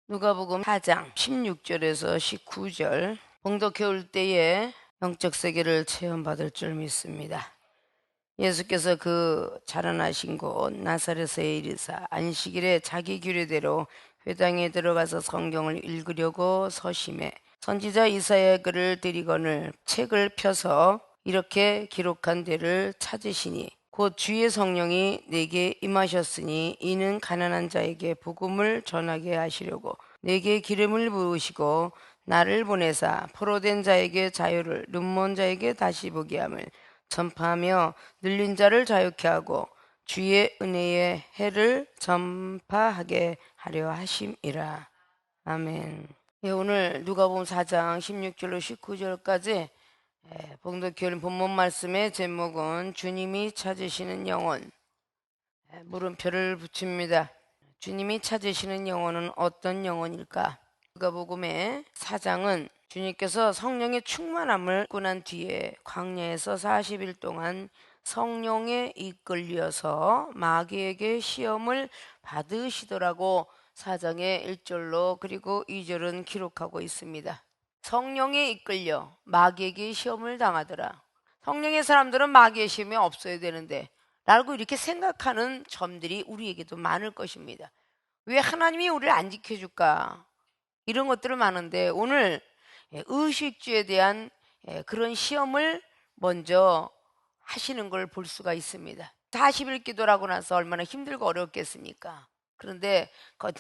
누가복음 4장 16절에서 19절 봉독해 올 때에 영적 세계를 체험받을 줄 믿습니다. 예수께서 그 자라나신 곳 나사렛에 이르사 안식일에 자기 규례대로 회당에 들어가서 성경을 읽으려고 서심해 선지자 이사야의 글을 들이거늘 책을 펴서 이렇게 기록한 데를 찾으시니 곧 주의 성령이 내게 임하셨으니 이는 가난한 자에게 복음을 전하게 하시려고 내게 기름을 부으시고 나를 보내사 포로된 자에게 자유를 눈먼 자에게 다시 보게 함을 전파하며 눌린 자를 자유케 하고 주의 은혜의 해를 전파하게 하려 하심이라. 아멘. 예, 오늘 누가복음 4장 16절로 19절까지 봉독해온 본문 말씀의 제목은 주님이 찾으시는 영혼, 물음표를 붙입니다. 주님이 찾으시는 영혼은 어떤 영혼일까? 누가복음의 4장은 주님께서 성령의 충만함을 입고 난 뒤에 광야에서 40일 동안 성령에 이끌려서 마귀에게 시험을 받으시더라고 4장의 1절로 그리고 2절은 기록하고 있습니다. 성령에 이끌려 마귀에게 시험을 당하더라. 성령의 사람들은 마귀의 시험이 없어야 되는데 라고 이렇게 생각하는 점들이 우리에게도 많을 것입니다. 왜 하나님이 우리를 안 지켜줄까? 이런 것들은 많은데 오늘 의식주에 대한 그런 시험을 먼저 하시는 걸 볼 수가 있습니다. 40일 기도라고 나서 얼마나 힘들고 어렵겠습니까? 그런데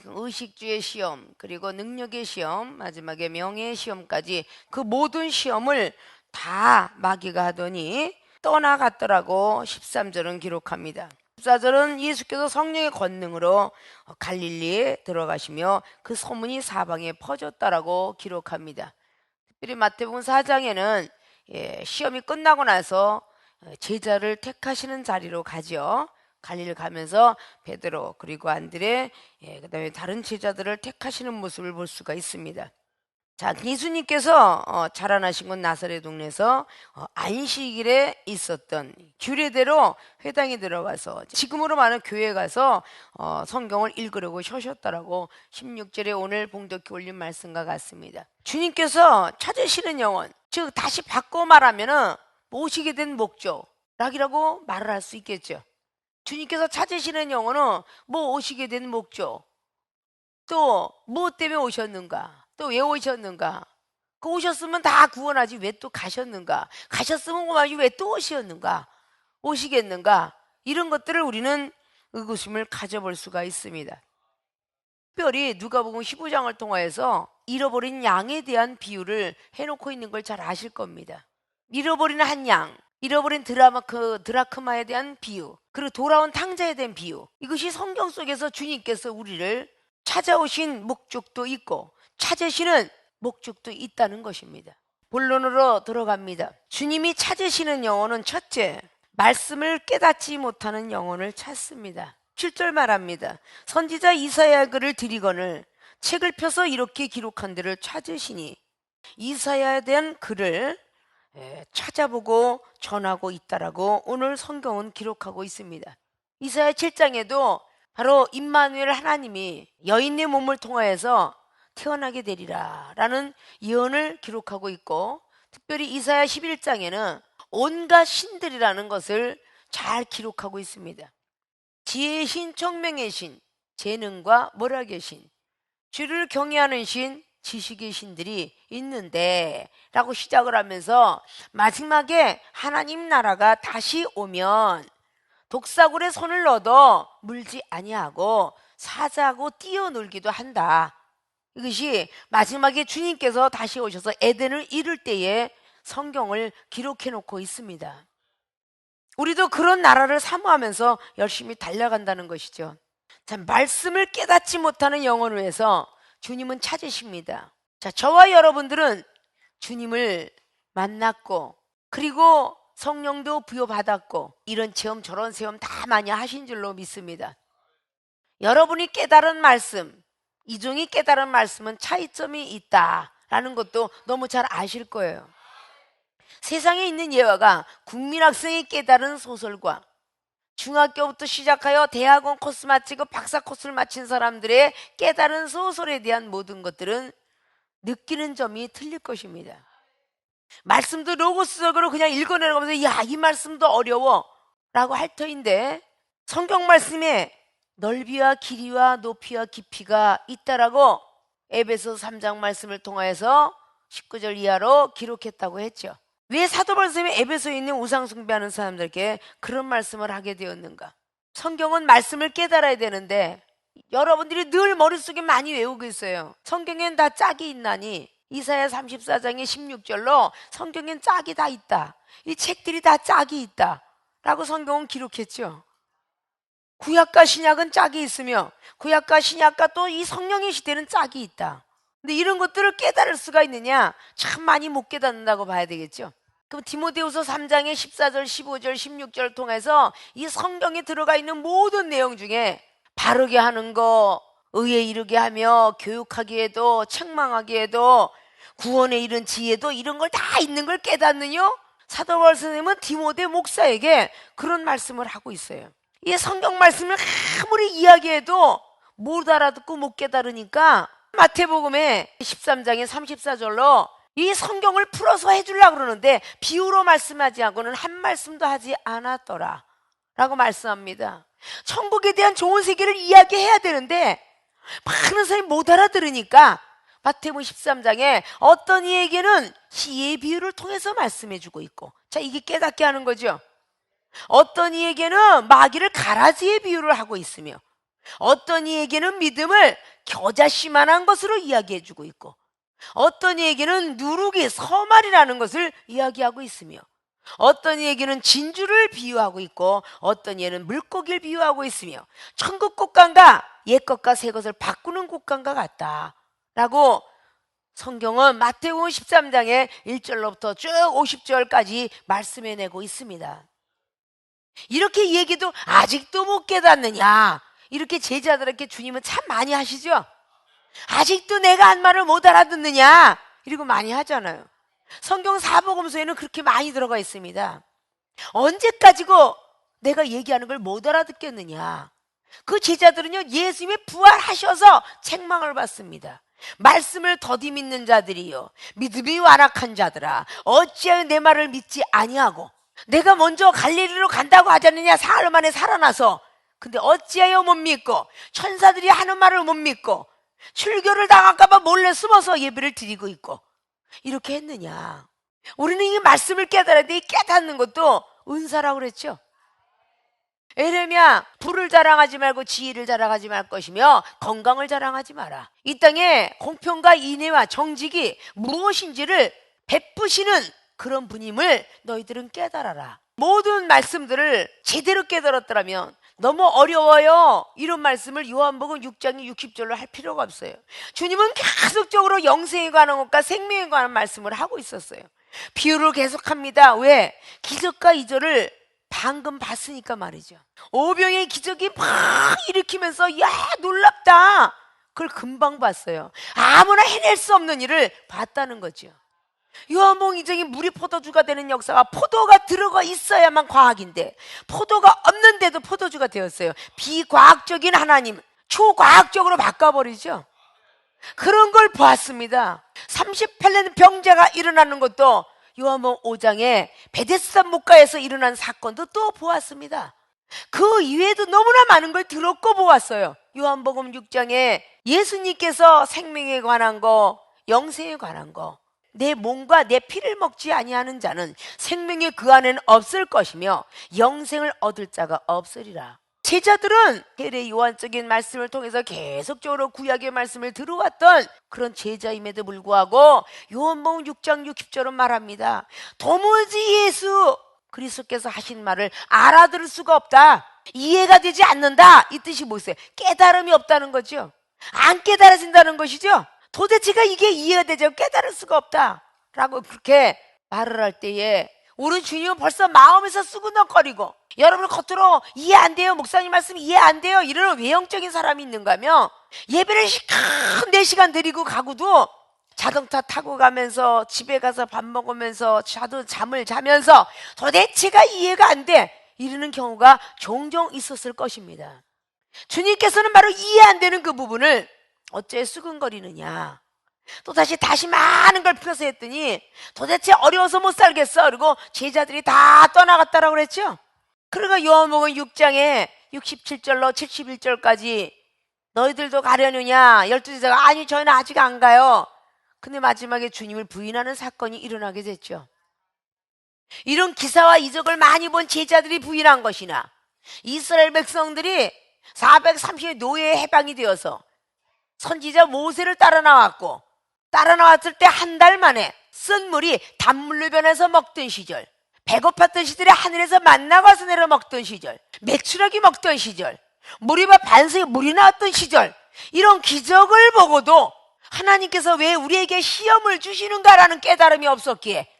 의식주의 시험, 그리고 능력의 시험, 마지막에 명예의 시험까지 그 모든 시험을 다 마귀가 하더니 떠나갔더라고 13절은 기록합니다. 14절은 예수께서 성령의 권능으로 갈릴리에 들어가시며 그 소문이 사방에 퍼졌다라고 기록합니다. 특별히 마태복음 4장에는 시험이 끝나고 나서 제자를 택하시는 자리로 가죠. 갈릴리 가면서 베드로 그리고 안드레 그다음에 다른 제자들을 택하시는 모습을 볼 수가 있습니다. 자, 예수님께서 자라나신 곳 나사렛 동네에서 안식일에 있었던 규례대로 회당에 들어가서 지금으로 말하는 교회에 가서 성경을 읽으려고 쉬셨다라고 16절에 오늘 봉독해 올린 말씀과 같습니다. 주님께서 찾으시는 영혼, 즉 다시 바꿔 말하면은 모시게 된 목적락이라고 말을 할 수 있겠죠. 주님께서 찾으시는 영혼은 뭐 오시게 된 목적, 또 무엇 때문에 오셨는가, 또 왜 오셨는가, 그 오셨으면 다 구원하지 왜 또 가셨는가, 가셨으면 고마지 왜 또 오셨는가, 오시겠는가, 이런 것들을 우리는 의구심을 가져볼 수가 있습니다. 특별히 누가복음 15장을 통하여서 잃어버린 양에 대한 비유를 해놓고 있는 걸 잘 아실 겁니다. 잃어버린 한 양, 잃어버린 드라크마에 대한 비유, 그리고 돌아온 탕자에 대한 비유, 이것이 성경 속에서 주님께서 우리를 찾아오신 목적도 있고 찾으시는 목적도 있다는 것입니다. 본론으로 들어갑니다. 주님이 찾으시는 영혼은 첫째, 말씀을 깨닫지 못하는 영혼을 찾습니다. 7절 말합니다. 선지자 이사야 글을 들이거늘 책을 펴서 이렇게 기록한 데를 찾으시니, 이사야에 대한 글을 찾아보고 전하고 있다라고 오늘 성경은 기록하고 있습니다. 이사야 7장에도 바로 임마누엘 하나님이 여인의 몸을 통하여서 태어나게 되리라 라는 예언을 기록하고 있고, 특별히 이사야 11장에는 온갖 신들이라는 것을 잘 기록하고 있습니다. 지혜의 신, 청명의 신, 재능과 모략의 신, 주를 경외하는 신, 지식의 신들이 있는데 라고 시작을 하면서 마지막에 하나님 나라가 다시 오면 독사굴에 손을 넣어도 물지 아니하고 사자하고 뛰어놀기도 한다. 이것이 마지막에 주님께서 다시 오셔서 에덴을 이룰 때에 성경을 기록해 놓고 있습니다. 우리도 그런 나라를 사모하면서 열심히 달려간다는 것이죠. 자, 말씀을 깨닫지 못하는 영혼을 위해서 주님은 찾으십니다. 자, 저와 여러분들은 주님을 만났고 그리고 성령도 부여받았고 이런 체험 저런 체험 다 많이 하신 줄로 믿습니다. 여러분이 깨달은 말씀, 이종이 깨달은 말씀은 차이점이 있다라는 것도 너무 잘 아실 거예요. 세상에 있는 예화가 국민학생이 깨달은 소설과 중학교부터 시작하여 대학원 코스 마치고 박사 코스를 마친 사람들의 깨달은 소설에 대한 모든 것들은 느끼는 점이 틀릴 것입니다. 말씀도 로고스적으로 그냥 읽어내려가면서 야, 이 말씀도 어려워 라고 할 터인데, 성경 말씀에 넓이와 길이와 높이와 깊이가 있다라고 에베소 3장 말씀을 통하여서 19절 이하로 기록했다고 했죠. 왜 사도 바울이 에베소에 있는 우상 숭배하는 사람들에게 그런 말씀을 하게 되었는가? 성경은 말씀을 깨달아야 되는데 여러분들이 늘 머릿속에 많이 외우고 있어요. 성경엔 다 짝이 있나니, 이사야 34장의 16절로 성경엔 짝이 다 있다, 이 책들이 다 짝이 있다 라고 성경은 기록했죠. 구약과 신약은 짝이 있으며 구약과 신약과 또 이 성령의 시대는 짝이 있다. 근데 이런 것들을 깨달을 수가 있느냐? 참 많이 못 깨닫는다고 봐야 되겠죠. 그럼 디모데후서 3장의 14절, 15절, 16절을 통해서 이 성경에 들어가 있는 모든 내용 중에 바르게 하는 거, 의에 이르게 하며 교육하기에도 책망하기에도 구원에 이른 지혜도, 이런 걸 다 있는 걸 깨닫느뇨? 사도 바울 선생님은 디모데 목사에게 그런 말씀을 하고 있어요. 이 성경 말씀을 아무리 이야기해도 못 알아듣고 못 깨달으니까 마태복음의 13장의 34절로 이 성경을 풀어서 해주려고 그러는데 비유로 말씀하지 않고는 한 말씀도 하지 않았더라 라고 말씀합니다. 천국에 대한 좋은 세계를 이야기해야 되는데 많은 사람이 못 알아들으니까 마태복음 13장에 어떤 이에게는 시의 비유를 통해서 말씀해주고 있고, 자, 이게 깨닫게 하는 거죠. 어떤 이에게는 마귀를 가라지의 비유를 하고 있으며 어떤 이에게는 믿음을 겨자씨만한 것으로 이야기해주고 있고 어떤 이에게는 누룩이 서말이라는 것을 이야기하고 있으며 어떤 이에게는 진주를 비유하고 있고 어떤 이에는 물고기를 비유하고 있으며 천국 꽃감과 옛것과 새것을 바꾸는 꽃감과 같다 라고 성경은 마태복음 13장의 1절로부터 쭉 50절까지 말씀해내고 있습니다. 이렇게 얘기도 아직도 못 깨닫느냐, 이렇게 제자들에게 주님은 참 많이 하시죠. 아직도 내가 한 말을 못 알아듣느냐, 이러고 많이 하잖아요. 성경 사복음서에는 그렇게 많이 들어가 있습니다. 언제까지고 내가 얘기하는 걸 못 알아듣겠느냐. 그 제자들은요, 예수님이 부활하셔서 책망을 받습니다. 말씀을 더디 믿는 자들이요, 믿음이 완악한 자들아, 어찌하여 내 말을 믿지 아니하고, 내가 먼저 갈릴리로 간다고 하지 않느냐, 사흘 만에 살아나서. 근데 어찌하여 못 믿고, 천사들이 하는 말을 못 믿고, 출교를 당할까봐 몰래 숨어서 예배를 드리고 있고, 이렇게 했느냐. 우리는 이 말씀을 깨달아야 돼. 깨닫는 것도 은사라고 그랬죠. 에레미야, 부를 자랑하지 말고 지혜를 자랑하지 말 것이며 건강을 자랑하지 마라. 이 땅에 공평과 인애와 정직이 무엇인지를 베푸시는 그런 분임을 너희들은 깨달아라. 모든 말씀들을 제대로 깨달았더라면 너무 어려워요, 이런 말씀을 요한복음 6장의 60절로 할 필요가 없어요. 주님은 계속적으로 영생에 관한 것과 생명에 관한 말씀을 하고 있었어요. 비유를 계속합니다. 왜? 기적과 이절을 방금 봤으니까 말이죠. 오병의 기적이 막 일으키면서 야, 놀랍다, 그걸 금방 봤어요. 아무나 해낼 수 없는 일을 봤다는 거죠. 요한복음 2장이 물이 포도주가 되는 역사가 포도가 들어가 있어야만 과학인데 포도가 없는데도 포도주가 되었어요. 비과학적인 하나님 초과학적으로 바꿔버리죠. 그런 걸 보았습니다. 38년 병자가 일어나는 것도 요한복음 5장에 베데스다 목가에서 일어난 사건도 또 보았습니다. 그 이외에도 너무나 많은 걸 들었고 보았어요. 요한복음 6장에 예수님께서 생명에 관한 거, 영생에 관한 거, 내 몸과 내 피를 먹지 아니하는 자는 생명이 그 안에는 없을 것이며 영생을 얻을 자가 없으리라. 제자들은 세례 요한적인 말씀을 통해서 계속적으로 구약의 말씀을 들어왔던 그런 제자임에도 불구하고 요한복음 6장 60절은 말합니다. 도무지 예수 그리스도께서 하신 말을 알아들을 수가 없다, 이해가 되지 않는다, 이 뜻이 뭐였어요? 깨달음이 없다는 거죠. 안 깨달아진다는 것이죠. 도대체가 이게 이해가 되죠. 깨달을 수가 없다 라고 그렇게 말을 할 때에 우리 주님은 벌써 마음에서 수근덕거리고, 여러분 겉으로 이해 안 돼요, 목사님 말씀 이해 안 돼요, 이런 외형적인 사람이 있는가 하면 예배를 큰 4시간 드리고 가고도 자동차 타고 가면서 집에 가서 밥 먹으면서 잠을 자면서 도대체가 이해가 안 돼. 이르는 경우가 종종 있었을 것입니다. 주님께서는 바로 이해 안 되는 그 부분을 어째 수근거리느냐, 또 다시 많은 걸 펴서 했더니 도대체 어려워서 못 살겠어. 그리고 제자들이 다 떠나갔다라고 그랬죠. 그러니까 요한복음 6장에 67절로 71절까지 너희들도 가려느냐, 12제자가 아니 저희는 아직 안 가요. 근데 마지막에 주님을 부인하는 사건이 일어나게 됐죠. 이런 기사와 이적을 많이 본 제자들이 부인한 것이나 이스라엘 백성들이 430의 노예에 해방이 되어서 선지자 모세를 따라 나왔고, 따라 나왔을 때 한 달 만에 쓴 물이 단물로 변해서 먹던 시절, 배고팠던 시절에 하늘에서 만나가 와서 내려 먹던 시절, 메추라기 먹던 시절, 무리바 반석에 물이 나왔던 시절, 이런 기적을 보고도 하나님께서 왜 우리에게 시험을 주시는가라는 깨달음이 없었기에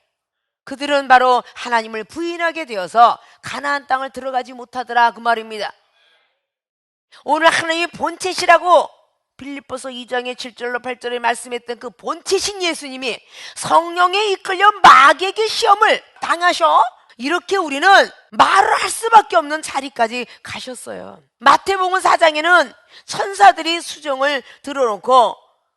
그들은 바로 하나님을 부인하게 되어서 가나안 땅을 들어가지 못하더라, 그 말입니다. 오늘 하나님의 본체시라고 빌립보서 2장의 7절로 8절에 말씀했던 그 본체신 예수님이 성령에 이끌려 마귀에게 시험을 당하셔 이렇게 우리는 말을 할 수밖에 없는 자리까지 가셨어요. 마태복음 4장에는 천사들이 수정을 들어놓고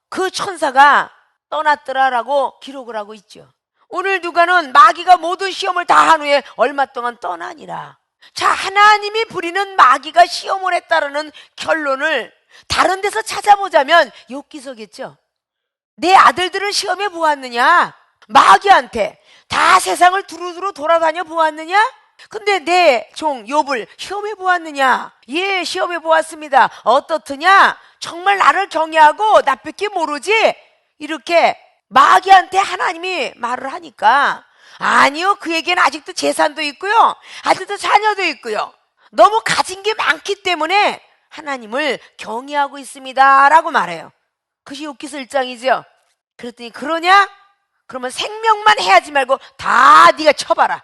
그 천사가 떠났더라라고 기록을 하고 있죠. 오늘 누가는 마귀가 모든 시험을 다 한 후에 얼마 동안 떠나니라. 자, 하나님이 부리는 마귀가 시험을 했다라는 결론을 다른 데서 찾아보자면 욥기서겠죠. 내 아들들을 시험해 보았느냐? 마귀한테 다 세상을 두루두루 돌아다녀 보았느냐? 근데 내 종 욥을 시험해 보았느냐? 예, 시험해 보았습니다. 어떻더냐? 정말 나를 경외하고 나밖에 모르지? 이렇게 마귀한테 하나님이 말을 하니까, 아니요, 그에게는 아직도 재산도 있고요, 아직도 자녀도 있고요, 너무 가진 게 많기 때문에 하나님을 경외하고 있습니다 라고 말해요. 그것이 욥기서 1장이죠. 그랬더니 그러냐? 그러면 생명만 해야지 말고 다 네가 쳐봐라.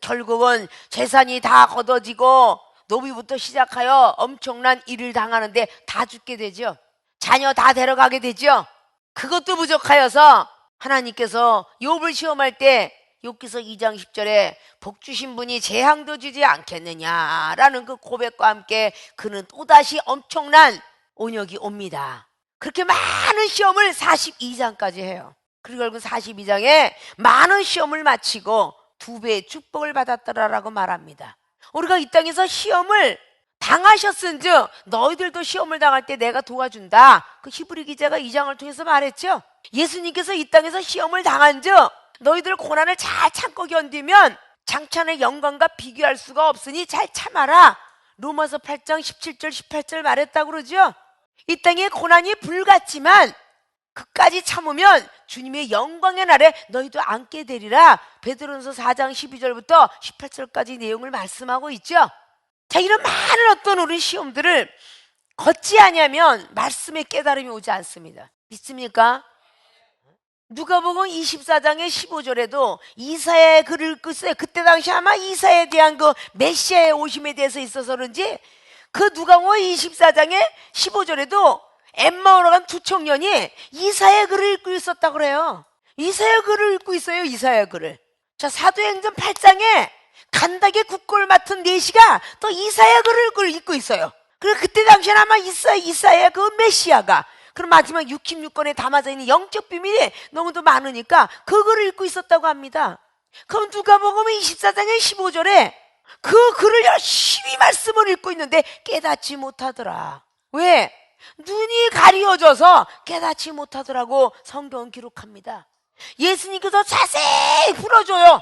결국은 재산이 다 걷어지고 노비부터 시작하여 엄청난 일을 당하는데 다 죽게 되죠. 자녀 다 데려가게 되죠. 그것도 부족하여서 하나님께서 욥을 시험할 때 욥기서 2장 10절에 복 주신 분이 재앙도 주지 않겠느냐라는 그 고백과 함께 그는 또다시 엄청난 온역이 옵니다. 그렇게 많은 시험을 42장까지 해요. 그리고 결국 42장에 많은 시험을 마치고 2배의 축복을 받았더라라고 말합니다. 우리가 이 땅에서 시험을 당하셨은즉 너희들도 시험을 당할 때 내가 도와준다. 그 히브리 기자가 2장을 통해서 말했죠. 예수님께서 이 땅에서 시험을 당한즉 너희들 고난을 잘 참고 견디면 장차의 영광과 비교할 수가 없으니 잘 참아라. 로마서 8장 17절 18절 말했다고 그러죠. 이 땅에 고난이 불같지만 그까지 참으면 주님의 영광의 날에 너희도 앉게 되리라. 베드로전서 4장 12절부터 18절까지 내용을 말씀하고 있죠. 자, 이런 많은 어떤 우리 시험들을 걷지 아니하면 말씀의 깨달음이 오지 않습니다. 믿습니까? 누가복음 24장의 15절에도 이사야의 글을 읽고 있어요. 그때 당시 아마 이사야에 대한 그 메시아의 오심에 대해서 있어서 그런지 그 누가복음 24장의 15절에도 엠마오로 간 두 청년이 이사야의 글을 읽고 있었다고 그래요. 이사야 글을 읽고 있어요. 이사야 글을. 자, 사도행전 8장에 간닥의 국고를 맡은 내시가 또 이사야 글을 읽고 있어요. 그리고 그때 당시에는 아마 이사야 그 메시아가, 그럼 마지막 66권에 담아져 있는 영적 비밀이 너무도 많으니까 그 글을 읽고 있었다고 합니다. 그럼 누가복음 24장의 15절에 그 글을 열심히 말씀을 읽고 있는데 깨닫지 못하더라. 왜? 눈이 가리워져서 깨닫지 못하더라고 성경은 기록합니다. 예수님께서 자세히 풀어줘요.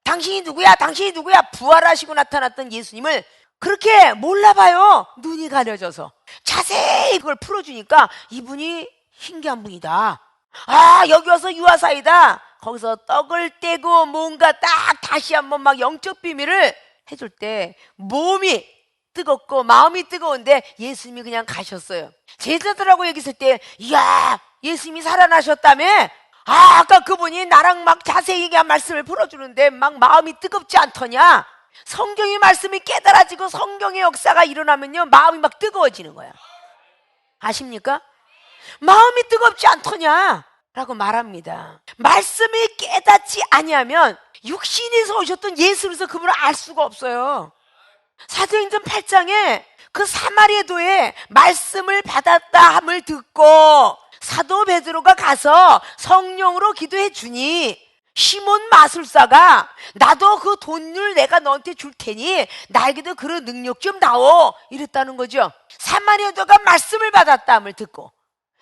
당신이 누구야? 당신이 누구야? 부활하시고 나타났던 예수님을 그렇게 몰라봐요. 눈이 가려져서. 자세히 그걸 풀어주니까 이분이 신기한 분이다. 아, 여기 와서 유아사이다. 거기서 떡을 떼고 뭔가 딱 다시 한번 막 영적 비밀을 해줄 때 몸이 뜨겁고 마음이 뜨거운데 예수님이 그냥 가셨어요. 제자들하고 얘기했을 때, 이야, 예수님이 살아나셨다며? 아, 아까 그분이 나랑 막 자세히 얘기한 말씀을 풀어주는데 막 마음이 뜨겁지 않더냐? 성경의 말씀이 깨달아지고 성경의 역사가 일어나면요, 마음이 막 뜨거워지는 거야. 아십니까? 마음이 뜨겁지 않더냐? 라고 말합니다. 말씀이 깨닫지 아니하면 육신에서 오셨던 예수로서 그분을 알 수가 없어요. 사도행전 8장에 그 사마리아도에 말씀을 받았다 함을 듣고 사도 베드로가 가서 성령으로 기도해 주니 시몬 마술사가 나도 그 돈을 내가 너한테 줄 테니 나에게도 그런 능력 좀 다오 이랬다는 거죠. 사마리아도가 말씀을 받았다 함을 듣고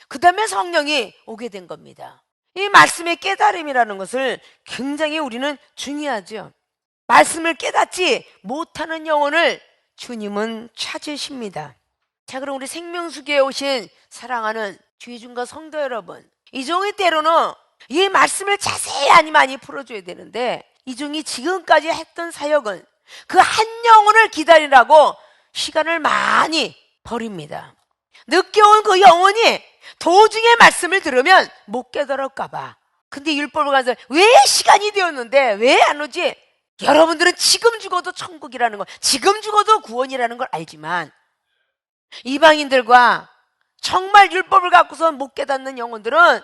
그 다음에 성령이 오게 된 겁니다. 이 말씀의 깨달음이라는 것을 굉장히 우리는 중요하죠. 말씀을 깨닫지 못하는 영혼을 주님은 찾으십니다. 자, 그럼 우리 생명수교에 오신 사랑하는 주의중과 성도 여러분, 이종이 때로는 이 말씀을 자세히 많이 풀어줘야 되는데 이종이 지금까지 했던 사역은 그 한 영혼을 기다리라고 시간을 많이 버립니다. 늦게 온 그 영혼이 도중에 말씀을 들으면 못 깨달을까봐. 근데 율법을 가서 왜 시간이 되었는데 왜 안 오지? 여러분들은 지금 죽어도 천국이라는 걸, 지금 죽어도 구원이라는 걸 알지만 이방인들과 정말 율법을 갖고서 못 깨닫는 영혼들은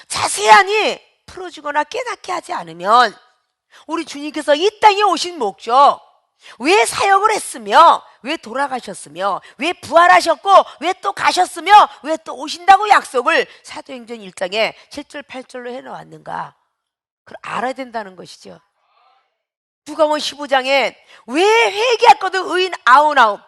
자세히 풀어주거나 깨닫게 하지 않으면 우리 주님께서 이 땅에 오신 목적, 왜 사역을 했으며 왜 돌아가셨으며 왜 부활하셨고 왜 또 가셨으며 왜 또 오신다고 약속을 사도행전 1장에 7절 8절로 해놓았는가, 그걸 알아야 된다는 것이죠. 누가복음 15장에 왜 회개했거든 의인 99,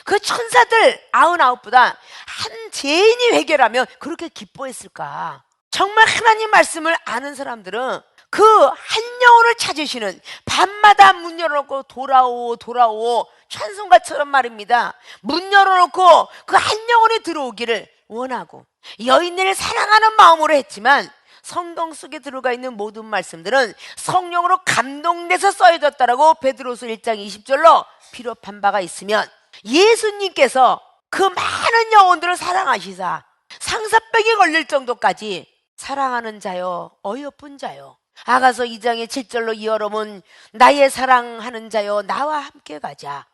그 천사들 99보다 한 죄인이 회개라면 그렇게 기뻐했을까? 정말 하나님 말씀을 아는 사람들은 그 한 영혼을 찾으시는, 밤마다 문 열어놓고 돌아오 돌아오 찬송가처럼 말입니다. 문 열어놓고 그 한 영혼이 들어오기를 원하고 여인을 사랑하는 마음으로 했지만 성경 속에 들어가 있는 모든 말씀들은 성령으로 감동돼서 써져졌다라고 베드로서 1장 20절로 비롯한 바가 있으면 예수님께서 그 많은 영혼들을 사랑하시사 상사병이 걸릴 정도까지 사랑하는 자요 어여쁜 자요, 아가서 2장의 7절로 이어로면 나의 사랑하는 자요 나와 함께 가자.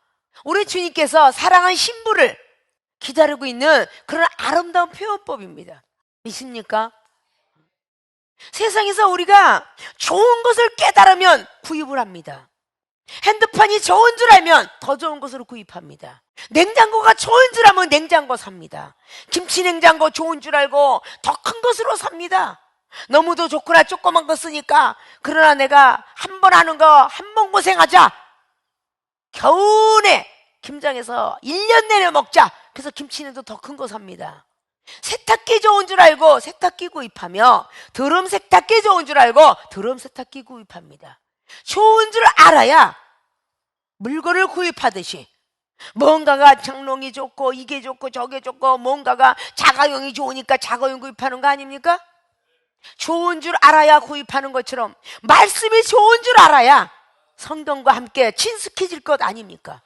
우리 주님께서 사랑한 신부를 기다리고 있는 그런 아름다운 표현법입니다. 믿습니까? 세상에서 우리가 좋은 것을 깨달으면 구입을 합니다. 핸드폰이 좋은 줄 알면 더 좋은 것으로 구입합니다. 냉장고가 좋은 줄 알면 냉장고 삽니다. 김치 냉장고 좋은 줄 알고 더 큰 것으로 삽니다. 너무도 좋구나 조그만 거 쓰니까. 그러나 내가 한 번 하는 거 한 번 고생하자, 겨우내 김장해서 1년 내내 먹자, 그래서 김치는 더 큰 거 삽니다. 세탁기 좋은 줄 알고 세탁기 구입하며 드럼 세탁기 좋은 줄 알고 드럼 세탁기 구입합니다. 좋은 줄 알아야 물건을 구입하듯이 뭔가가 장롱이 좋고 이게 좋고 저게 좋고 뭔가가 자가용이 좋으니까 자가용 구입하는 거 아닙니까? 좋은 줄 알아야 구입하는 것처럼 말씀이 좋은 줄 알아야 성경과 함께 친숙해질 것 아닙니까?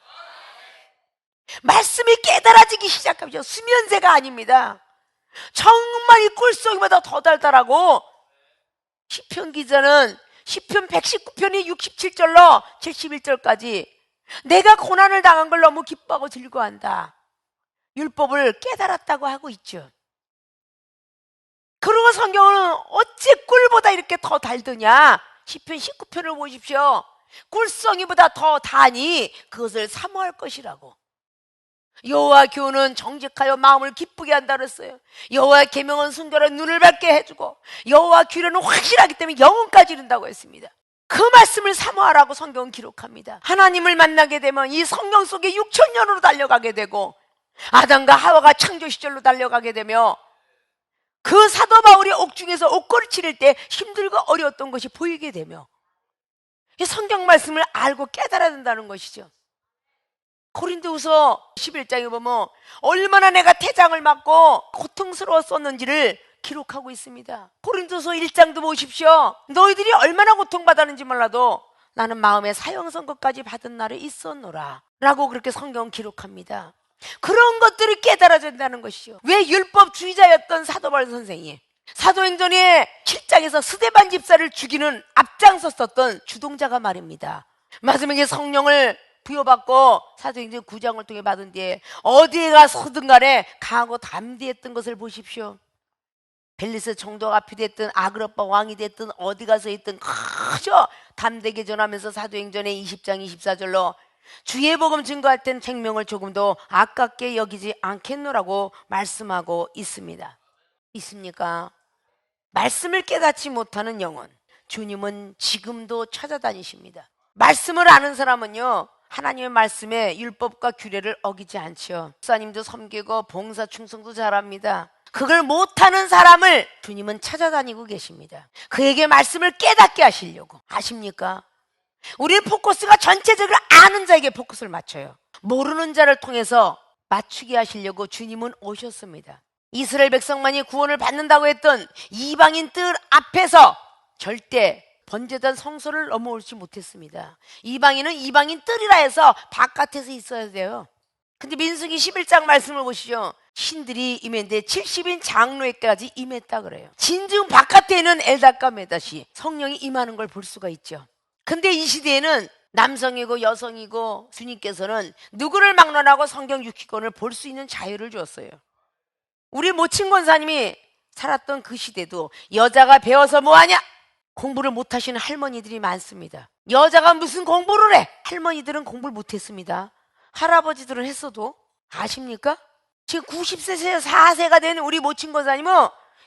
말씀이 깨달아지기 시작하죠. 수면제가 아닙니다. 정말 이 꿀송이보다 더 달달하고, 시편 기자는 시편 119편이 67절로 71절까지 내가 고난을 당한 걸 너무 기뻐하고 즐거워한다, 율법을 깨달았다고 하고 있죠. 그리고 성경은 어찌 꿀보다 이렇게 더 달더냐, 시편 19편을 보십시오. 꿀송이보다 더 다니 그것을 사모할 것이라고. 여호와 교훈은 정직하여 마음을 기쁘게 한다 그랬어요. 여호와의 계명은 순결한 눈을 밝게 해주고 여호와 규례는 확실하기 때문에 영혼까지 이른다고 했습니다. 그 말씀을 사모하라고 성경은 기록합니다. 하나님을 만나게 되면 이 성경 속에 6,000년으로 달려가게 되고 아담과 하와가 창조 시절로 달려가게 되며 그 사도 바울이 옥중에서 옥고를 치를 때 힘들고 어려웠던 것이 보이게 되며 이 성경 말씀을 알고 깨달아야 된다는 것이죠. 고린도후서 11장에 보면 얼마나 내가 태장을 맞고 고통스러웠었는지를 기록하고 있습니다. 고린도서 1장도 보십시오. 너희들이 얼마나 고통받았는지 몰라도 나는 마음에 사형선고까지 받은 날에 있었노라 라고 그렇게 성경은 기록합니다. 그런 것들을 깨달아야 된다는 것이죠. 왜 율법주의자였던 사도 바울 선생이 사도행전의 7장에서 스데반 집사를 죽이는 앞장섰었던 주동자가 말입니다. 마지막에 성령을 부여받고 사도행전 9장을 통해 받은 뒤에 어디에 가서든 간에 강하고 담대했던 것을 보십시오. 벨리스 총독 앞이 됐든 아그리빠 왕이 됐든 어디 가서 있든 그저 담대하게 전하면서 사도행전의 20장 24절로 주의 복음 증거할 땐 생명을 조금도 아깝게 여기지 않겠노라고 말씀하고 있습니다. 있습니까? 말씀을 깨닫지 못하는 영혼, 주님은 지금도 찾아다니십니다. 말씀을 아는 사람은요, 하나님의 말씀에 율법과 규례를 어기지 않죠. 목사님도 섬기고 봉사 충성도 잘합니다. 그걸 못하는 사람을 주님은 찾아다니고 계십니다. 그에게 말씀을 깨닫게 하시려고. 아십니까? 우리의 포커스가 전체적으로 아는 자에게 포커스를 맞춰요. 모르는 자를 통해서 맞추게 하시려고 주님은 오셨습니다. 이스라엘 백성만이 구원을 받는다고 했던 이방인 뜰 앞에서 절대 번제단 성소를 넘어올지 못했습니다. 이방인은 이방인 뜰이라 해서 바깥에서 있어야 돼요. 근데 민수기 11장 말씀을 보시죠. 신들이 임했는데 70인 장로에까지 임했다 그래요. 진즉 바깥에 있는 엘닷과 메닷이 성령이 임하는 걸 볼 수가 있죠. 근데 이 시대에는 남성이고 여성이고 주님께서는 누구를 막론하고 성경 6기권을 볼 수 있는 자유를 주었어요. 우리 모친 권사님이 살았던 그 시대도 여자가 배워서 뭐하냐? 공부를 못하시는 할머니들이 많습니다. 여자가 무슨 공부를 해? 할머니들은 공부를 못했습니다. 할아버지들은 했어도. 아십니까? 지금 90세, 4세가 된 우리 모친 권사님은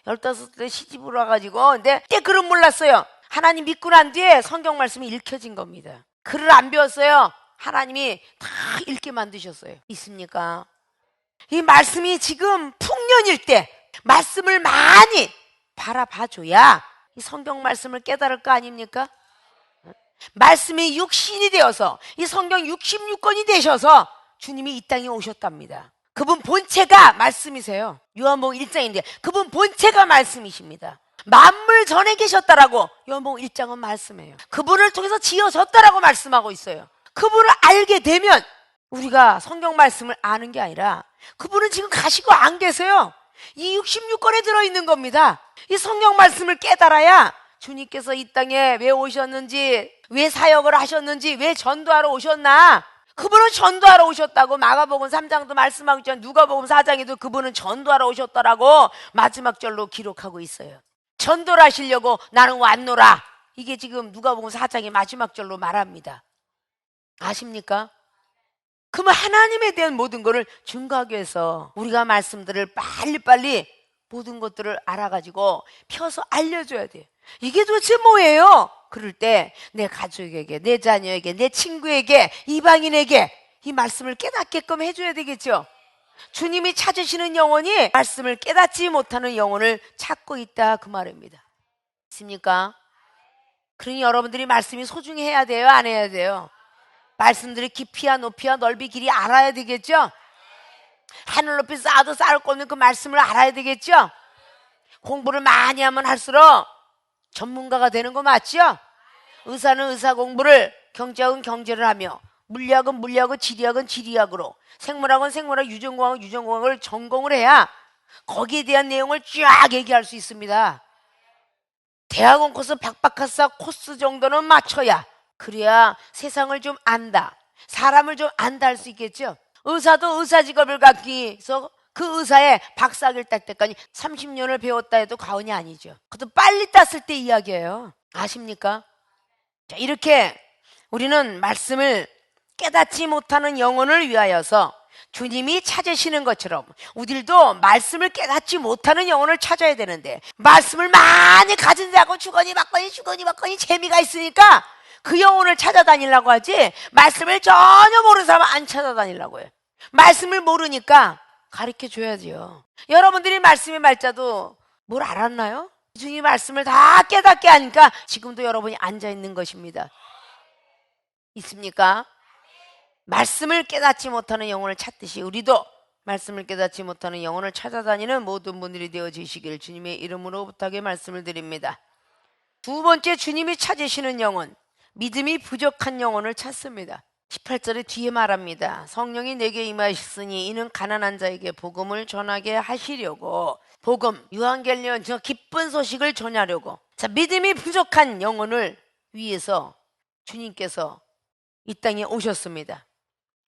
15세 시집을 와가지고 근데 그때 글은 몰랐어요. 하나님 믿고 난 뒤에 성경 말씀이 읽혀진 겁니다. 글을 안 배웠어요. 하나님이 다 읽게 만드셨어요. 있습니까? 이 말씀이 지금 풍년일 때 말씀을 많이 바라봐줘야 이 성경 말씀을 깨달을 거 아닙니까? 말씀이 육신이 되어서 이 성경 66권이 되셔서 주님이 이 땅에 오셨답니다. 그분 본체가 말씀이세요. 요한복음 1장인데 그분 본체가 말씀이십니다. 만물 전에 계셨다라고 요한복음 1장은 말씀해요. 그분을 통해서 지어졌다라고 말씀하고 있어요. 그분을 알게 되면 우리가 성경 말씀을 아는 게 아니라 그분은 지금 가시고 안 계세요. 이 66권에 들어있는 겁니다. 이 성경 말씀을 깨달아야 주님께서 이 땅에 왜 오셨는지, 왜 사역을 하셨는지, 왜 전도하러 오셨나, 그분은 전도하러 오셨다고 마가복음 3장도 말씀하고 있잖아요. 누가복음 4장에도 그분은 전도하러 오셨다라고 마지막 절로 기록하고 있어요. 전도를 하시려고 나는 왔노라. 이게 지금 누가복음 4장의 마지막 절로 말합니다. 아십니까? 그러면 하나님에 대한 모든 것을 증거하기 위해서 우리가 말씀들을 빨리빨리 모든 것들을 알아가지고 펴서 알려줘야 돼요. 이게 도대체 뭐예요? 그럴 때 내 가족에게, 내 자녀에게, 내 친구에게, 이방인에게 이 말씀을 깨닫게끔 해줘야 되겠죠. 주님이 찾으시는 영혼이 말씀을 깨닫지 못하는 영혼을 찾고 있다 그 말입니다. 있습니까? 그러니 여러분들이 말씀이 소중해야 돼요? 안 해야 돼요? 말씀들이 깊이와 높이와 넓이 길이 알아야 되겠죠? 하늘 높이 쌓아도 쌓을 거 없는 그 말씀을 알아야 되겠죠? 공부를 많이 하면 할수록 전문가가 되는 거 맞죠? 의사는 의사 공부를, 경제학은 경제를 하며, 물리학은 물리학을, 지리학은 지리학으로, 생물학은 생물학, 유전공학은 유전공학을 전공을 해야 거기에 대한 내용을 쫙 얘기할 수 있습니다. 대학원 코스 박박하사 코스 정도는 맞춰야, 그래야 세상을 좀 안다, 사람을 좀 안다 할 수 있겠죠. 의사도 의사 직업을 갖기 위해서 그 의사의 박사학위를 딸 때까지 30년을 배웠다 해도 과언이 아니죠. 그것도 빨리 땄을 때 이야기예요. 아십니까? 자, 이렇게 우리는 말씀을 깨닫지 못하는 영혼을 위하여서 주님이 찾으시는 것처럼 우리들도 말씀을 깨닫지 못하는 영혼을 찾아야 되는데, 말씀을 많이 가진 자하고 주거니 받거니 재미가 있으니까 그 영혼을 찾아다니려고 하지, 말씀을 전혀 모르는 사람은 안 찾아다니려고 해요. 말씀을 모르니까 가르쳐 줘야지요. 여러분들이 말씀의 말자도 뭘 알았나요? 주님이 말씀을 다 깨닫게 하니까 지금도 여러분이 앉아 있는 것입니다. 있습니까? 말씀을 깨닫지 못하는 영혼을 찾듯이 우리도 말씀을 깨닫지 못하는 영혼을 찾아다니는 모든 분들이 되어지시길 주님의 이름으로 부탁의 말씀을 드립니다. 두 번째, 주님이 찾으시는 영혼, 믿음이 부족한 영혼을 찾습니다. 18절에 뒤에 말합니다. 성령이 내게 임하셨으니 이는 가난한 자에게 복음을 전하게 하시려고, 복음, 유한겔리온, 저 기쁜 소식을 전하려고. 자, 믿음이 부족한 영혼을 위해서 주님께서 이 땅에 오셨습니다.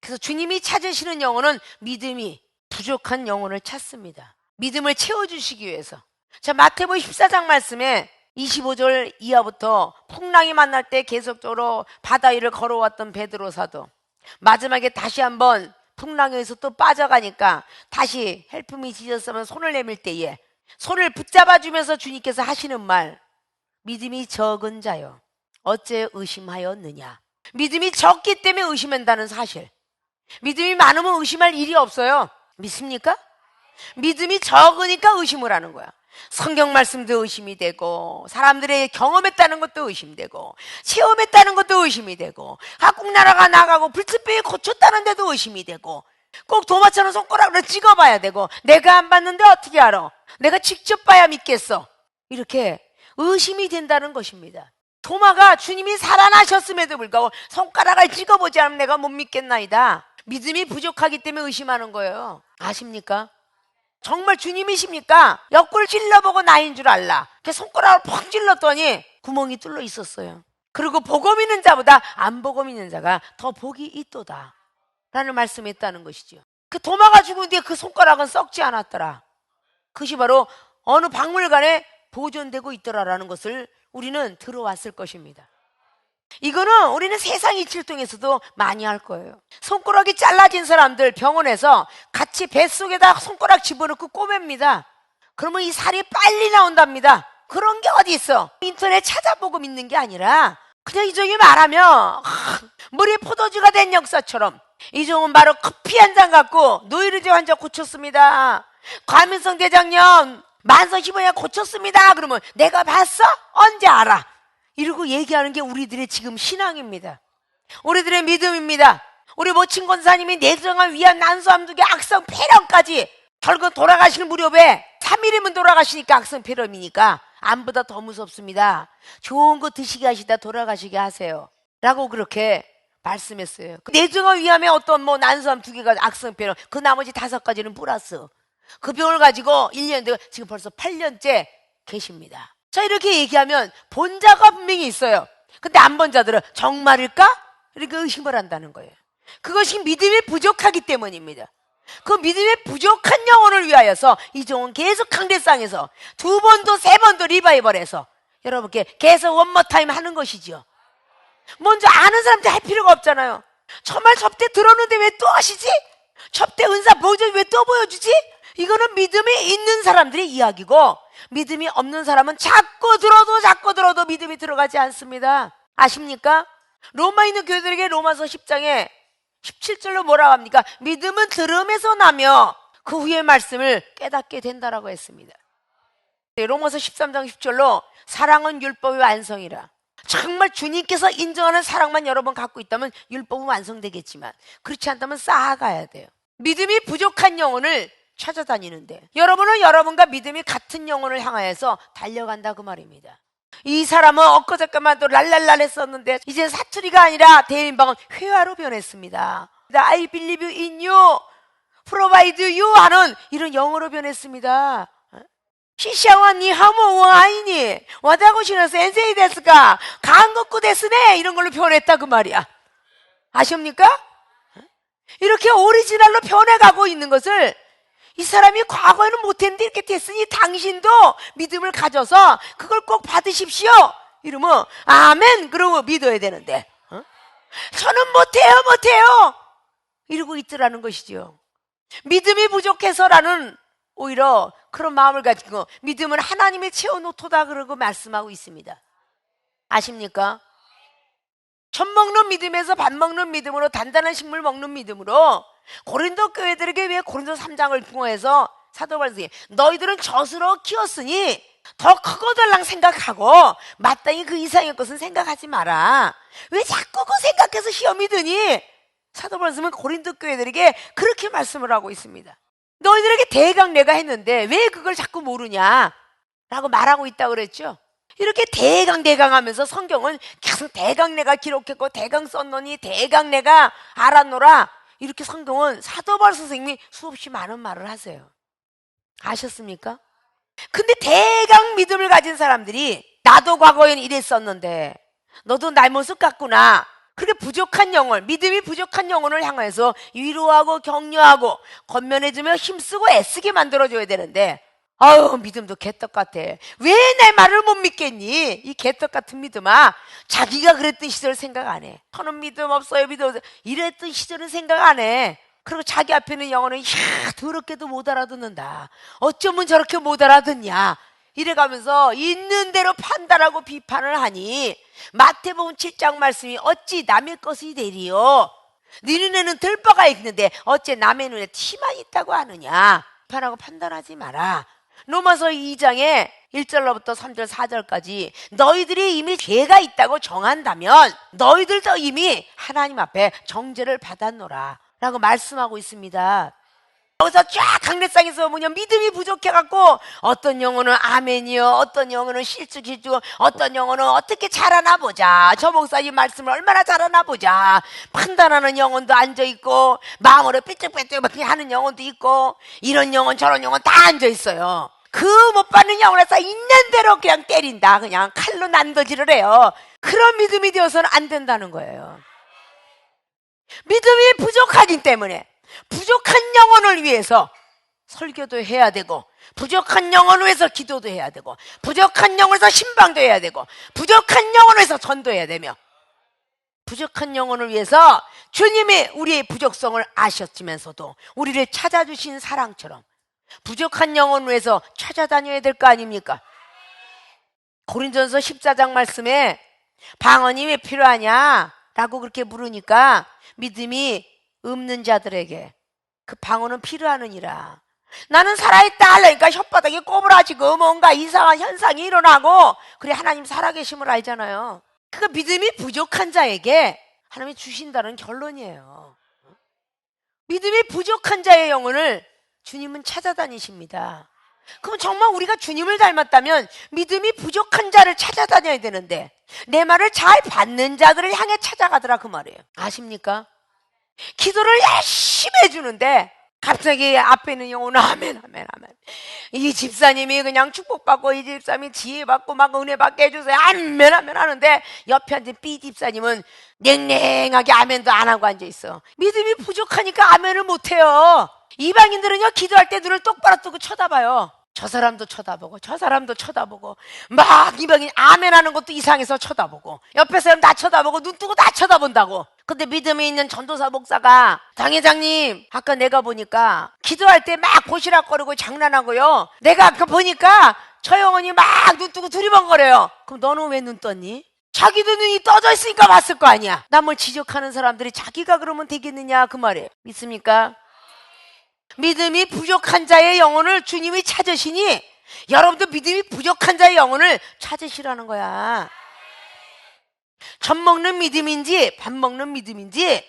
그래서 주님이 찾으시는 영혼은 믿음이 부족한 영혼을 찾습니다. 믿음을 채워주시기 위해서. 자, 마태복음 14장 말씀에 25절 이하부터 풍랑이 만날 때 계속적으로 바다 위를 걸어왔던 베드로 사도, 마지막에 다시 한번 풍랑에서 또 빠져가니까 다시 헬프미 지저스면 손을 내밀 때에 손을 붙잡아주면서 주님께서 하시는 말, 믿음이 적은 자여 어째 의심하였느냐. 믿음이 적기 때문에 의심한다는 사실. 믿음이 많으면 의심할 일이 없어요. 믿습니까? 믿음이 적으니까 의심을 하는 거야. 성경 말씀도 의심이 되고, 사람들의 경험했다는 것도 의심되고, 체험했다는 것도 의심이 되고, 각국 나라가 나가고 불치병이 고쳤다는 데도 의심이 되고, 꼭 도마처럼 손가락으로 찍어봐야 되고, 내가 안 봤는데 어떻게 알아? 내가 직접 봐야 믿겠어. 이렇게 의심이 된다는 것입니다. 도마가 주님이 살아나셨음에도 불구하고 손가락을 찍어보지 않으면 내가 못 믿겠나이다. 믿음이 부족하기 때문에 의심하는 거예요. 아십니까? 정말 주님이십니까? 옆구리를 찔러보고 나인 줄 알라. 손가락을 펑 찔렀더니 구멍이 뚫려 있었어요. 그리고 복음 있는 자보다 안 복음 있는 자가 더 복이 있도다 라는 말씀이 있다는 것이죠. 그 도마가 죽은 뒤에 그 손가락은 썩지 않았더라. 그것이 바로 어느 박물관에 보존되고 있더라라는 것을 우리는 들어왔을 것입니다. 이거는 우리는 세상 이치를 통해서도 많이 할 거예요. 손가락이 잘라진 사람들 병원에서 같이 뱃속에다 손가락 집어넣고 꼬맵니다. 그러면 이 살이 빨리 나온답니다. 그런 게 어디 있어? 인터넷 찾아보고 믿는 게 아니라 그냥 이종이 말하면 머리에 포도주가 된 역사처럼 이종은 바로 커피 한 잔 갖고 노이로제 환자 고쳤습니다. 과민성 대장염 만성 힙오냐 고쳤습니다. 그러면 내가 봤어? 언제 알아? 이러고 얘기하는 게 우리들의 지금 신앙입니다. 우리들의 믿음입니다. 우리 모친 권사님이 내정한 위암, 난소암 두개, 악성 폐렴까지 결국 돌아가실 무렵에 3일이면 돌아가시니까 악성 폐렴이니까 암보다 더 무섭습니다. 좋은 거 드시게 하시다 돌아가시게 하세요 라고 그렇게 말씀했어요. 내정한 위암에 어떤 난소암 2개가 악성 폐렴, 그 나머지 5가지는 플러스. 그 병을 가지고 1년 되고 지금 벌써 8년째 계십니다. 자, 이렇게 얘기하면 본자가 분명히 있어요. 근데 안 본 자들은 정말일까? 이렇게 의심을 한다는 거예요. 그것이 믿음이 부족하기 때문입니다. 그 믿음이 부족한 영혼을 위하여서 이종은 계속 강대상에서 2번도 3번도 리바이벌해서 여러분께 계속 원모타임 하는 것이죠. 먼저 아는 사람한테 할 필요가 없잖아요. 정말 접대 들었는데 왜 또 하시지? 접대 은사 보여주지 왜 또 보여주지? 이거는 믿음이 있는 사람들의 이야기고, 믿음이 없는 사람은 자꾸 들어도 믿음이 들어가지 않습니다. 아십니까? 로마에 있는 교회들에게 로마서 10장에 17절로 뭐라고 합니까? 믿음은 들음에서 나며 그 후의 말씀을 깨닫게 된다라고 했습니다. 로마서 13장 10절로 사랑은 율법의 완성이라. 정말 주님께서 인정하는 사랑만 여러분 갖고 있다면 율법은 완성되겠지만 그렇지 않다면 쌓아가야 돼요. 믿음이 부족한 영혼을 찾아다니는데 여러분은 여러분과 믿음이 같은 영혼을 향하여서 달려간다 그 말입니다. 이 사람은 엊그저께만 또 랄랄랄 했었는데 이제 사투리가 아니라 대인방은 회화로 변했습니다. I believe in you, provide you 하는 이런 영어로 변했습니다. 시샤와 니하모 와이니 와다고시는 센세이 데스가 간것구 데스네 이런 걸로 변했다 그 말이야. 아십니까? 이렇게 오리지널로 변해가고 있는 것을 이 사람이 과거에는 못했는데 이렇게 됐으니 당신도 믿음을 가져서 그걸 꼭 받으십시오 이러면 아멘 그러고 믿어야 되는데 저는 못해요 이러고 있더라는 것이죠. 믿음이 부족해서라는 오히려 그런 마음을 가지고 믿음은 하나님이 채워놓도다 그러고 말씀하고 있습니다. 아십니까? 젖 먹는 믿음에서 밥 먹는 믿음으로 단단한 식물 먹는 믿음으로 고린도 교회들에게 왜 고린도 3장을 통해서 사도 바울이 너희들은 젖으로 키웠으니 더 크고달랑 생각하고 마땅히 그 이상의 것은 생각하지 마라. 왜 자꾸 그 생각해서 시험이 드니? 사도 바울은 고린도 교회들에게 그렇게 말씀을 하고 있습니다. 너희들에게 대강 내가 했는데 왜 그걸 자꾸 모르냐 라고 말하고 있다고 그랬죠. 이렇게 대강 하면서 성경은 계속 대강 내가 기록했고 대강 썼노니 대강 내가 알았노라 이렇게 성경은 사도 바울 선생님이 수없이 많은 말을 하세요. 아셨습니까? 근데 대강 믿음을 가진 사람들이 나도 과거에는 이랬었는데 너도 날 모습 같구나. 그렇게 부족한 영혼, 믿음이 부족한 영혼을 향해서 위로하고 격려하고 권면해주며 힘쓰고 애쓰게 만들어줘야 되는데 아유, 믿음도 개떡 같아. 왜 내 말을 못 믿겠니? 이 개떡 같은 믿음아. 자기가 그랬던 시절 생각 안 해. 저는 믿음 없어요, 믿음 없어요. 이랬던 시절은 생각 안 해. 그리고 자기 앞에 있는 영혼은 야, 더럽게도 못 알아듣는다. 어쩌면 저렇게 못 알아듣냐. 이래가면서 있는 대로 판단하고 비판을 하니 마태복음 7장 말씀이 어찌 남의 것이 되리요. 네 눈에는 들보가 있는데 어째 남의 눈에 티만 있다고 하느냐. 비판하고 판단하지 마라. 로마서 2장에 1절로부터 3절 4절까지 너희들이 이미 죄가 있다고 정한다면 너희들도 이미 하나님 앞에 정죄를 받았노라 라고 말씀하고 있습니다. 여기서 쫙 강례상에서 뭐냐, 믿음이 부족해갖고 어떤 영혼은 아멘이요, 어떤 영혼은 실축이죠, 어떤 영혼은 어떻게 잘하나 보자, 저 목사님 말씀을 얼마나 잘하나 보자, 판단하는 영혼도 앉아있고 마음으로 삐쩍삐쩍 하는 영혼도 있고, 이런 영혼 저런 영혼 다 앉아있어요. 그 못 받는 영혼에서 있는 대로 그냥 때린다, 그냥 칼로 난도질을 해요. 그런 믿음이 되어서는 안 된다는 거예요. 믿음이 부족하기 때문에 부족한 영혼을 위해서 설교도 해야 되고, 부족한 영혼을 위해서 기도도 해야 되고, 부족한 영혼을 위해서 신방도 해야 되고, 부족한 영혼을 위해서 전도해야 되며, 부족한 영혼을 위해서 주님이 우리의 부족성을 아셨으면서도 우리를 찾아주신 사랑처럼 부족한 영혼을 위해서 찾아다녀야 될 거 아닙니까? 고린도전서 14장 말씀에 방언이 왜 필요하냐 라고 그렇게 물으니까 믿음이 없는 자들에게 그 방언은 필요하느니라. 나는 살아있다 하려니까 혓바닥이 꼬부라지고 뭔가 이상한 현상이 일어나고, 그래 하나님 살아계심을 알잖아요. 그 믿음이 부족한 자에게 하나님이 주신다는 결론이에요. 믿음이 부족한 자의 영혼을 주님은 찾아다니십니다. 그럼 정말 우리가 주님을 닮았다면 믿음이 부족한 자를 찾아다녀야 되는데 내 말을 잘 받는 자들을 향해 찾아가더라 그 말이에요. 아십니까? 기도를 열심히 해주는데 갑자기 앞에 있는 영혼은 아멘 아멘 아멘, 이 집사님이 그냥 축복받고 이 집사님이 지혜받고 막 은혜받게 해주세요 아멘 아멘 하는데 옆에 앉은 B 집사님은 냉랭하게 아멘도 안 하고 앉아있어. 믿음이 부족하니까 아멘을 못해요. 이방인들은요 기도할 때 눈을 똑바로 뜨고 쳐다봐요. 저 사람도 쳐다보고 저 사람도 쳐다보고 막 이방인 아멘 하는 것도 이상해서 쳐다보고, 옆에 사람 다 쳐다보고 눈 뜨고 다 쳐다본다고. 근데 믿음이 있는 전도사 목사가 당회장님 아까 내가 보니까 기도할 때 막 고시락거리고 장난하고요, 내가 아까 보니까 저 영혼이 막 눈 뜨고 두리번거려요. 그럼 너는 왜 눈 떴니? 자기도 눈이 떠져 있으니까 봤을 거 아니야. 남을 지적하는 사람들이 자기가 그러면 되겠느냐 그 말이에요. 믿습니까? 믿음이 부족한 자의 영혼을 주님이 찾으시니 여러분도 믿음이 부족한 자의 영혼을 찾으시라는 거야. 젖 먹는 믿음인지 밥 먹는 믿음인지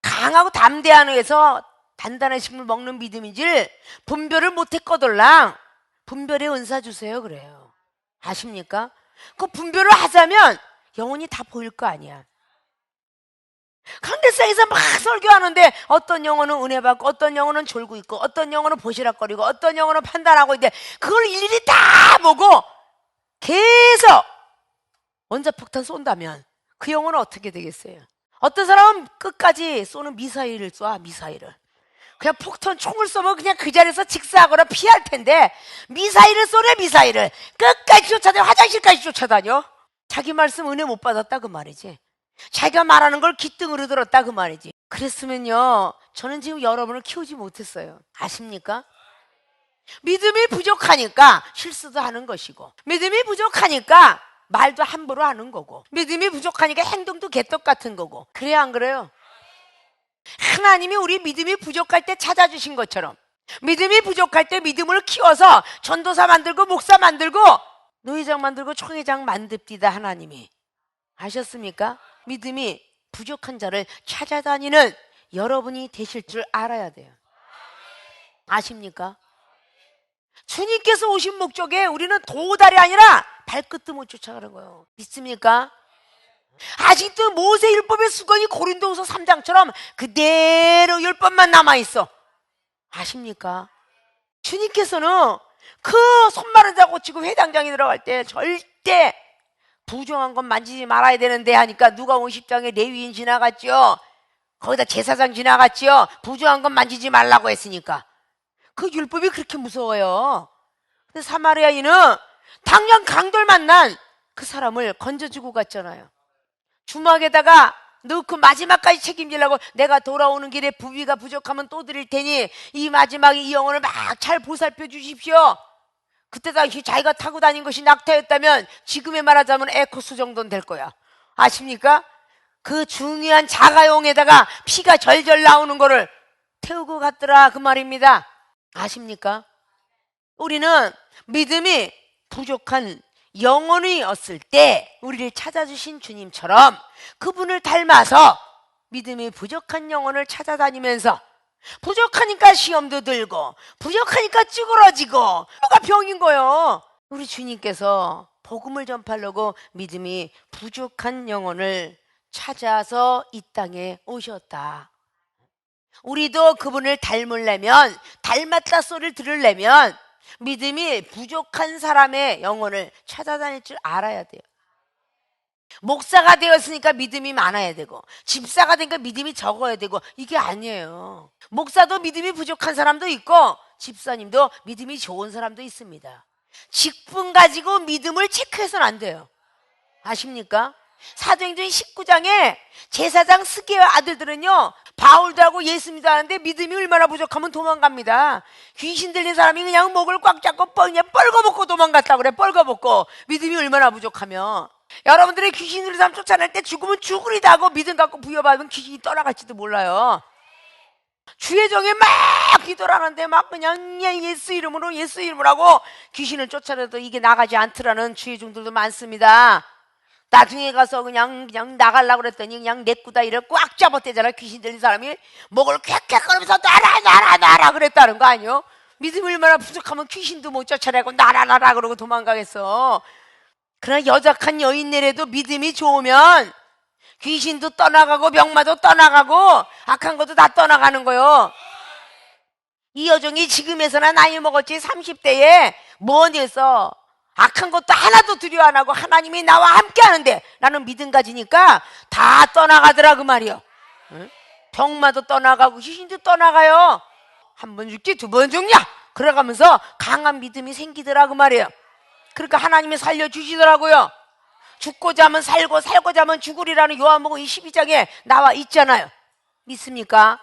강하고 담대한 의에서 단단한 식물 먹는 믿음인지를 분별을 못해 거덜랑 분별의 은사 주세요 그래요. 아십니까? 그 분별을 하자면 영혼이 다 보일 거 아니야. 강대상에서 막 설교하는데 어떤 영혼은 은혜 받고 어떤 영혼은 졸고 있고 어떤 영혼은 보시락거리고 어떤 영혼은 판단하고 있는데 그걸 일일이 다 보고 계속 원자폭탄 쏜다면 그 영혼은 어떻게 되겠어요? 어떤 사람은 끝까지 쏘는 미사일을 쏴. 미사일을 그냥 폭탄 총을 쏘면 그냥 그 자리에서 직사하거나 피할 텐데 미사일을 쏘네. 미사일을 끝까지 쫓아다녀. 화장실까지 쫓아다녀. 자기 말씀 은혜 못 받았다 그 말이지. 자기가 말하는 걸 귓등으로 들었다 그 말이지. 그랬으면요 저는 지금 여러분을 키우지 못했어요. 아십니까? 믿음이 부족하니까 실수도 하는 것이고, 믿음이 부족하니까 말도 함부로 하는 거고, 믿음이 부족하니까 행동도 개떡 같은 거고. 그래야 안 그래요? 하나님이 우리 믿음이 부족할 때 찾아주신 것처럼 믿음이 부족할 때 믿음을 키워서 전도사 만들고 목사 만들고 노회장 만들고 총회장 만듭디다 하나님이. 아셨습니까? 믿음이 부족한 자를 찾아다니는 여러분이 되실 줄 알아야 돼요. 아십니까? 주님께서 오신 목적에 우리는 도달이 아니라 발끝도 못 쫓아가는 거예요. 믿습니까? 아직도 모세 율법의 수건이 고린도후서 3장처럼 그대로 율법만 남아있어. 아십니까? 주님께서는 그 손마른 자 고치고 회당장에 들어갈 때 절대 부정한 건 만지지 말아야 되는데 하니까 누가 50장에 레위인 지나갔죠. 거기다 제사장 지나갔죠. 부정한 건 만지지 말라고 했으니까. 그 율법이 그렇게 무서워요. 근데 사마리아인은 당장 강돌 만난 그 사람을 건져주고 갔잖아요. 주막에다가 넣고 마지막까지 책임지려고, 내가 돌아오는 길에 부비가 부족하면 또 드릴 테니 이 마지막에 이 영혼을 막 잘 보살펴 주십시오. 그때 당시 자기가 타고 다닌 것이 낙타였다면 지금에 말하자면 에코스 정도는 될 거야. 아십니까? 그 중요한 자가용에다가 피가 절절 나오는 거를 태우고 갔더라, 그 말입니다. 아십니까? 우리는 믿음이 부족한 영혼이었을 때 우리를 찾아주신 주님처럼 그분을 닮아서 믿음이 부족한 영혼을 찾아다니면서, 부족하니까 시험도 들고 부족하니까 찌그러지고 뭐가 병인 거요. 우리 주님께서 복음을 전파하려고 믿음이 부족한 영혼을 찾아서 이 땅에 오셨다. 우리도 그분을 닮으려면, 닮았다 소리를 들으려면 믿음이 부족한 사람의 영혼을 찾아다닐 줄 알아야 돼요. 목사가 되었으니까 믿음이 많아야 되고, 집사가 되니까 믿음이 적어야 되고, 이게 아니에요. 목사도 믿음이 부족한 사람도 있고, 집사님도 믿음이 좋은 사람도 있습니다. 직분 가지고 믿음을 체크해서는 안 돼요. 아십니까? 사도행전 19장에 제사장 스게의 아들들은요, 바울들하고 예수 믿어하는데 믿음이 얼마나 부족하면 도망갑니다. 귀신 들린 사람이 그냥 목을 꽉 잡고 그냥 뻘거벗고 도망갔다고 그래. 뻘거벗고. 믿음이 얼마나 부족하면. 여러분들이 귀신 들린 사람 쫓아낼 때 죽으면 죽으리다 하고 믿음 갖고 부여받으면 귀신이 떠나갈지도 몰라요. 주의 종에 막 기도를 하는데 막 그냥 예수 이름으로 하고 귀신을 쫓아내도 이게 나가지 않더라는 주의 종들도 많습니다. 나중에 가서 그냥 나가려고 그랬더니 그냥 내꾸다 이래 꽉 잡았대잖아. 귀신 들린 사람이 목을 쾌쾌거리면서 나라 그랬다는 거 아니요? 믿음이 얼마나 부족하면 귀신도 못 쫓아내고 나라 그러고 도망가겠어. 그러나 여작한 여인네라도 믿음이 좋으면 귀신도 떠나가고 병마도 떠나가고 악한 것도 다 떠나가는 거요. 이 여종이 지금에서나 나이 먹었지 30대에 뭐니서 악한 것도 하나도 두려워 안 하고 하나님이 나와 함께 하는데 나는 믿음 가지니까 다 떠나가더라, 그 말이요. 응? 병마도 떠나가고 귀신도 떠나가요. 한 번 죽지 두 번 죽냐? 그래가면서 강한 믿음이 생기더라, 그 말이에요. 그러니까 하나님이 살려주시더라고요. 죽고자 하면 살고 살고자 하면 죽으리라는 요한복음 22장에 나와 있잖아요. 믿습니까?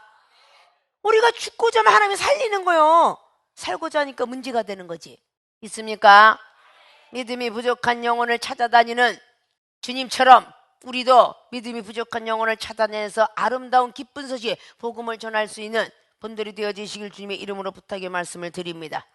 우리가 죽고자 하면 하나님이 살리는 거요. 살고자 하니까 문제가 되는 거지. 믿습니까? 믿음이 부족한 영혼을 찾아다니는 주님처럼 우리도 믿음이 부족한 영혼을 찾아내서 아름다운 기쁜 소식 복음을 전할 수 있는 분들이 되어지시길 주님의 이름으로 부탁의 말씀을 드립니다.